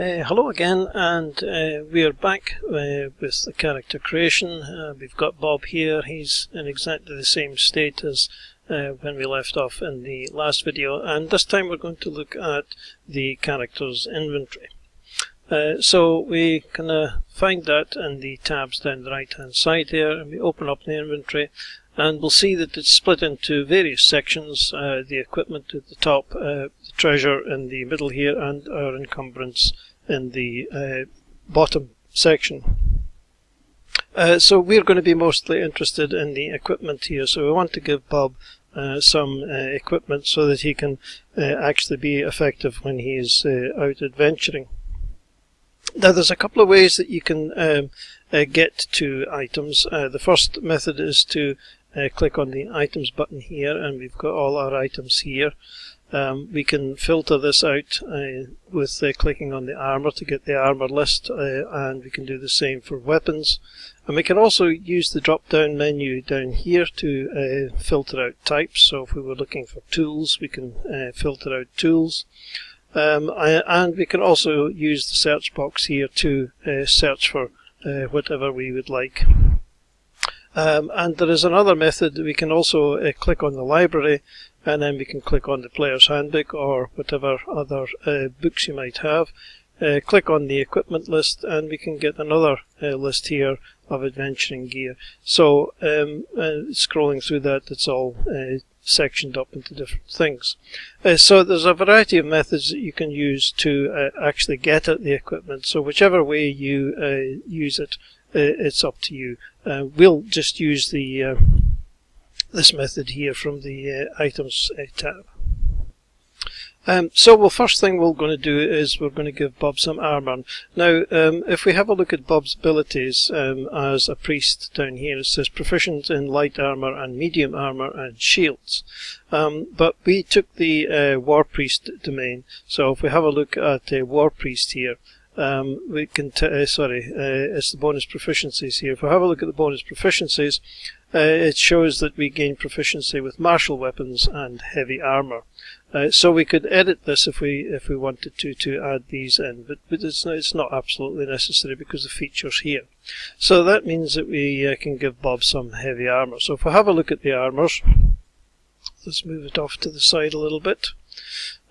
Hello again, and we are back with the character creation. We've got Bob here. He's in exactly the same state as when we left off in the last video, and this time we're going to look at the character's inventory. So we can find that in the tabs down the right hand side there, and we open up the inventory and we'll see that it's split into various sections, the equipment at the top, the treasure in the middle here, and our encumbrance in the bottom section. So we're going to be mostly interested in the equipment here, so we want to give Bob some equipment so that he can actually be effective when he is out adventuring. Now there's a couple of ways that you can get to items. The first method is to click on the items button here, and we've got all our items here. We can filter this out with clicking on the armor to get the armor list, and we can do the same for weapons. And we can also use the drop down menu down here to filter out types. So if we were looking for tools, we can filter out tools. And we can also use the search box here to search for whatever we would like. And there is another method. We can also click on the library, and then we can click on the player's handbook or whatever other books you might have. Click on the equipment list, and we can get another list here of adventuring gear. So scrolling through that, it's all sectioned up into different things. So there's a variety of methods that you can use to actually get at the equipment. So whichever way you use it, it's up to you. We'll just use the this method here from the items tab. So first thing we're going to do is we're going to give Bob some armor. Now if we have a look at Bob's abilities as a priest down here, it says proficient in light armor and medium armor and shields. But we took the war priest domain, so if we have a look at war priest here, we can it's the bonus proficiencies here. If we have a look at the bonus proficiencies, it shows that we gain proficiency with martial weapons and heavy armor. So we could edit this if we wanted to add these in, but it's not absolutely necessary because the feature's here. So that means that we can give Bob some heavy armor. So if we have a look at the armors, let's move it off to the side a little bit.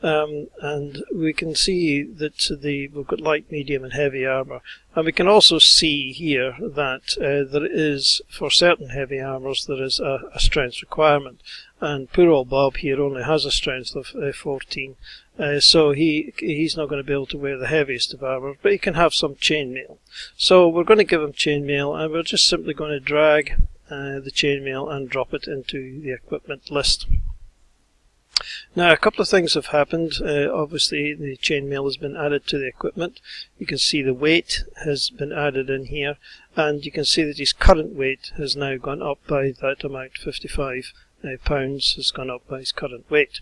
And we can see that we've got light, medium and heavy armor, and we can also see here that there is, for certain heavy armors, there is a strength requirement, and poor old Bob here only has a strength of 14, so he's not going to be able to wear the heaviest of armor, but he can have some chainmail. So we're going to give him chainmail, and we're just simply going to drag the chainmail and drop it into the equipment list. Now a couple of things have happened. Obviously the chainmail has been added to the equipment. You can see the weight has been added in here, and you can see that his current weight has now gone up by that amount. 55 pounds has gone up by his current weight.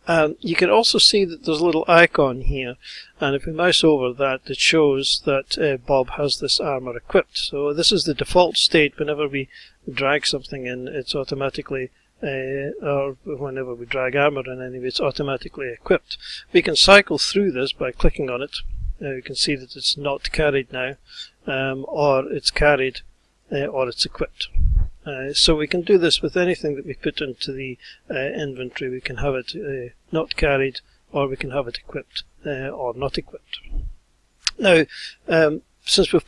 You can also see that there's a little icon here, and if we mouse over that, it shows that Bob has this armor equipped. So this is the default state. Whenever we drag something in, it's automatically or whenever we drag armor in anyway, it's automatically equipped. We can cycle through this by clicking on it. You can see that it's not carried now, or it's carried, or it's equipped. So we can do this with anything that we put into the inventory. We can have it not carried, or we can have it equipped or not equipped. Now since we've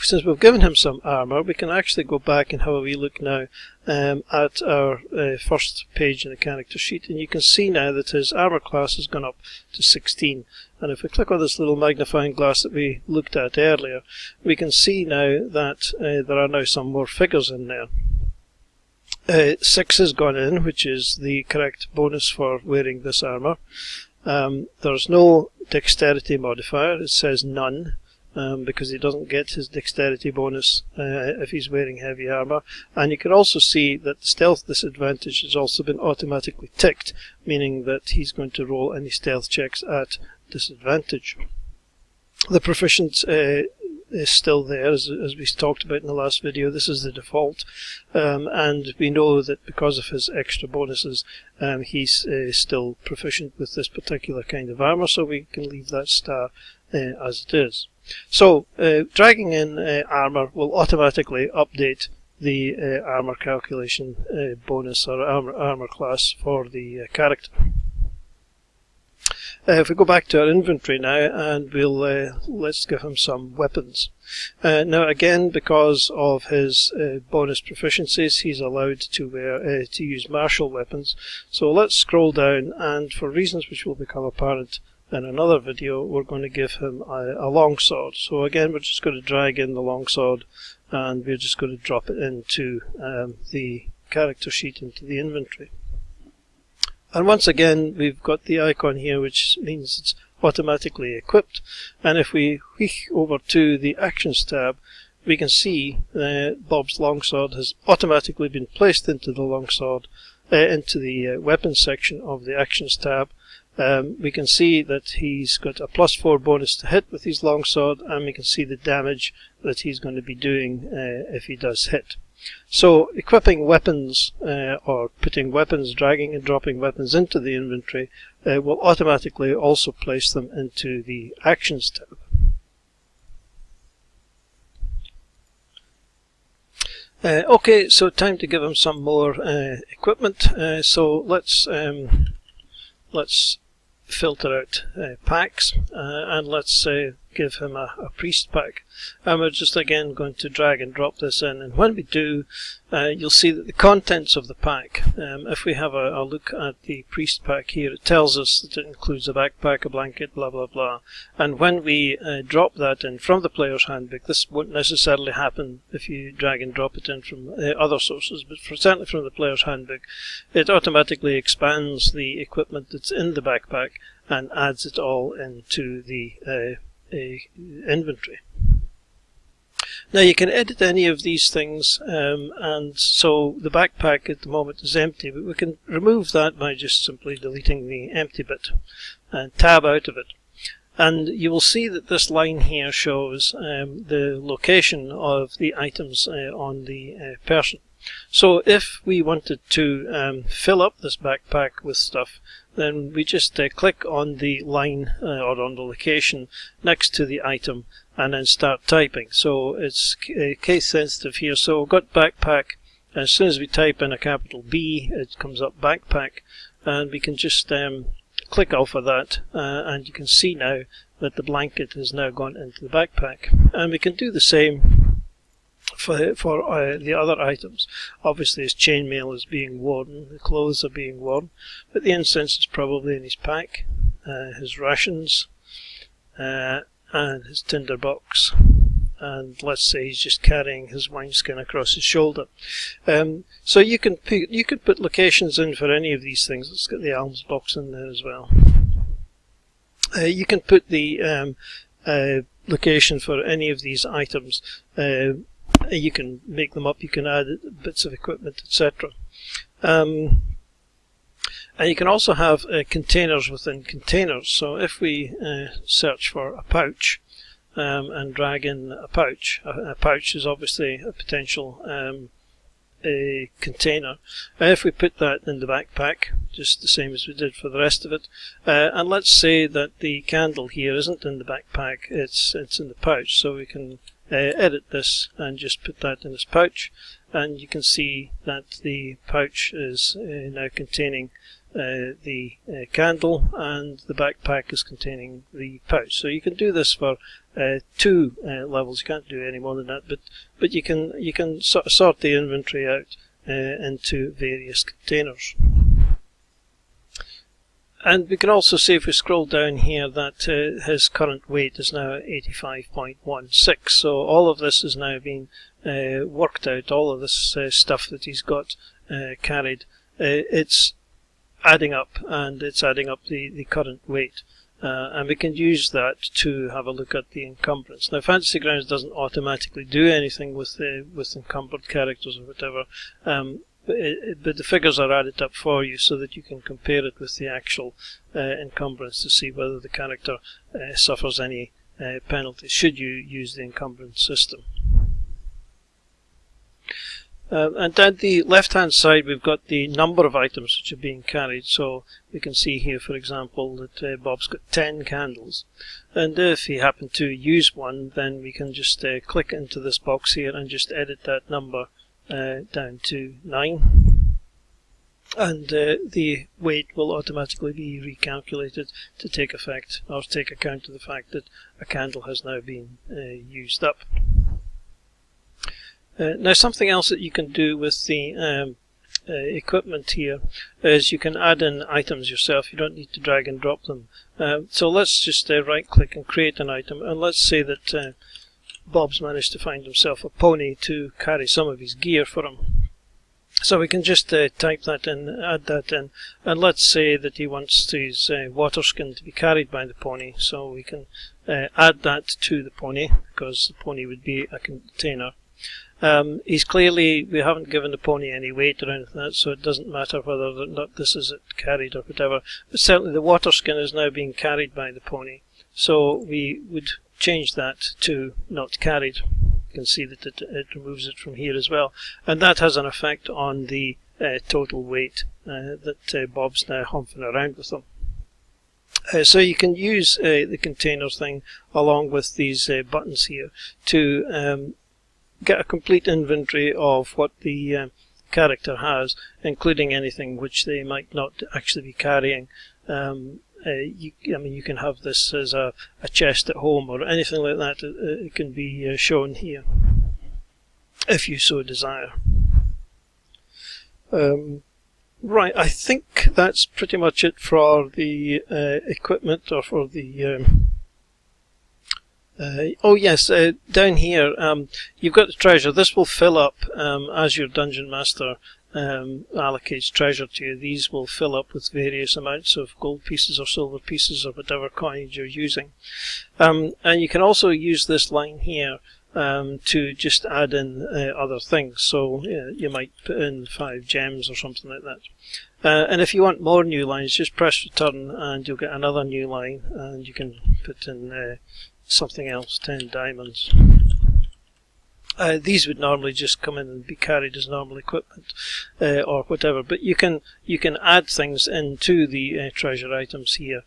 since we've given him some armor, we can actually go back and have a wee look now at our first page in the character sheet, and you can see now that his armor class has gone up to 16. And if we click on this little magnifying glass that we looked at earlier, we can see now that there are now some more figures in there. 6 has gone in, which is the correct bonus for wearing this armor. There's no dexterity modifier. It says none, because he doesn't get his dexterity bonus if he's wearing heavy armor. And you can also see that the stealth disadvantage has also been automatically ticked, meaning that he's going to roll any stealth checks at disadvantage. The proficient is still there, as we talked about in the last video. This is the default, and we know that because of his extra bonuses, he's still proficient with this particular kind of armor, so we can leave that star as it is. So dragging in armor will automatically update the armor calculation bonus or armor class for the character. If we go back to our inventory now, and let's give him some weapons. Now again, because of his bonus proficiencies, he's allowed to use martial weapons. So let's scroll down, and for reasons which will become apparent in another video, we're going to give him a longsword. So again, we're just going to drag in the longsword, and we're just going to drop it into the character sheet, into the inventory. And once again, we've got the icon here, which means it's automatically equipped. And if we whisk over to the Actions tab, we can see Bob's longsword has automatically been placed into the longsword, into the weapons section of the Actions tab. We can see that he's got a +4 bonus to hit with his longsword, and we can see the damage that he's going to be doing if he does hit. So equipping weapons or putting weapons, dragging and dropping weapons into the inventory will automatically also place them into the Actions tab. Okay, so time to give him some more equipment. So let's filter out packs, and let's give him a priest pack. And we're just again going to drag and drop this in, and when we do, you'll see that the contents of the pack, if we have a look at the priest pack here, it tells us that it includes a backpack, a blanket, blah blah blah. And when we drop that in from the player's handbook, this won't necessarily happen if you drag and drop it in from other sources, but certainly from the player's handbook, it automatically expands the equipment that's in the backpack and adds it all into the inventory. Now you can edit any of these things, and so the backpack at the moment is empty, but we can remove that by just simply deleting the empty bit and tab out of it. And you will see that this line here shows the location of the items on the person. So if we wanted to fill up this backpack with stuff, then we just click on the line or on the location next to the item and then start typing. So it's case sensitive here. So we've got backpack. As soon as we type in a capital B, it comes up backpack, and we can just click off of that, and you can see now that the blanket has now gone into the backpack. And we can do the same for the other items. Obviously his chainmail is being worn, the clothes are being worn, but the incense is probably in his pack, his rations, and his tinderbox, and let's say he's just carrying his wineskin across his shoulder. So you can put locations in for any of these things. Let's get the alms box in there as well. You can put the location for any of these items. You can make them up, you can add bits of equipment, etc. And you can also have containers within containers. So if we search for a pouch and drag in a pouch is obviously a potential a container. If we put that in the backpack, just the same as we did for the rest of it, and let's say that the candle here isn't in the backpack, it's in the pouch, so we can edit this and just put that in this pouch, and you can see that the pouch is now containing the candle, and the backpack is containing the pouch. So you can do this for 2 levels. You can't do any more than that, but you can sort the inventory out into various containers. And we can also see, if we scroll down here, that his current weight is now 85.16. So all of this is now being worked out. All of this stuff that he's got carried, it's adding up, and it's adding up the current weight. And we can use that to have a look at the encumbrance. Now, Fantasy Grounds doesn't automatically do anything with encumbered characters or whatever, but the figures are added up for you so that you can compare it with the actual encumbrance to see whether the character suffers any penalties should you use the encumbrance system. And at the left hand side we've got the number of items which are being carried. So we can see here, for example, that Bob's got 10 candles, and if he happened to use one, then we can just click into this box here and just edit that number down to 9, and the weight will automatically be recalculated to take effect, or take account of the fact that a candle has now been used up. Now, something else that you can do with the equipment here is you can add in items yourself. You don't need to drag and drop them. So let's just right click and create an item, and let's say that Bob's managed to find himself a pony to carry some of his gear for him. So we can just type that in, add that in, and let's say that he wants his water skin to be carried by the pony. So we can add that to the pony, because the pony would be a container. He's clearly, we haven't given the pony any weight or anything like that, so it doesn't matter whether or not this is carried or whatever. But certainly the water skin is now being carried by the pony, so we would change that to not carried. You can see that it removes it from here as well, and that has an effect on the total weight that Bob's now humping around with them. So you can use the container thing along with these buttons here to get a complete inventory of what the character has, including anything which they might not actually be carrying. You can have this as a chest at home or anything like that. It can be shown here if you so desire. Right, I think that's pretty much it for the equipment, or for the oh yes, down here you've got the treasure. This will fill up as your dungeon master allocates treasure to you. These will fill up with various amounts of gold pieces or silver pieces or whatever coins you're using. And you can also use this line here to just add in other things. So you might put in 5 gems or something like that. And if you want more new lines, just press return and you'll get another new line, and you can put in something else, 10 diamonds. These would normally just come in and be carried as normal equipment or whatever, but you can add things into the treasure items here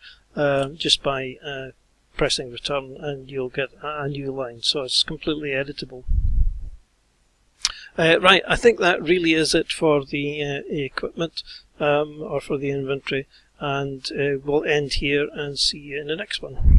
just by pressing return, and you'll get a new line, so it's completely editable. Right, I think that really is it for the equipment or for the inventory, and we'll end here and see you in the next one.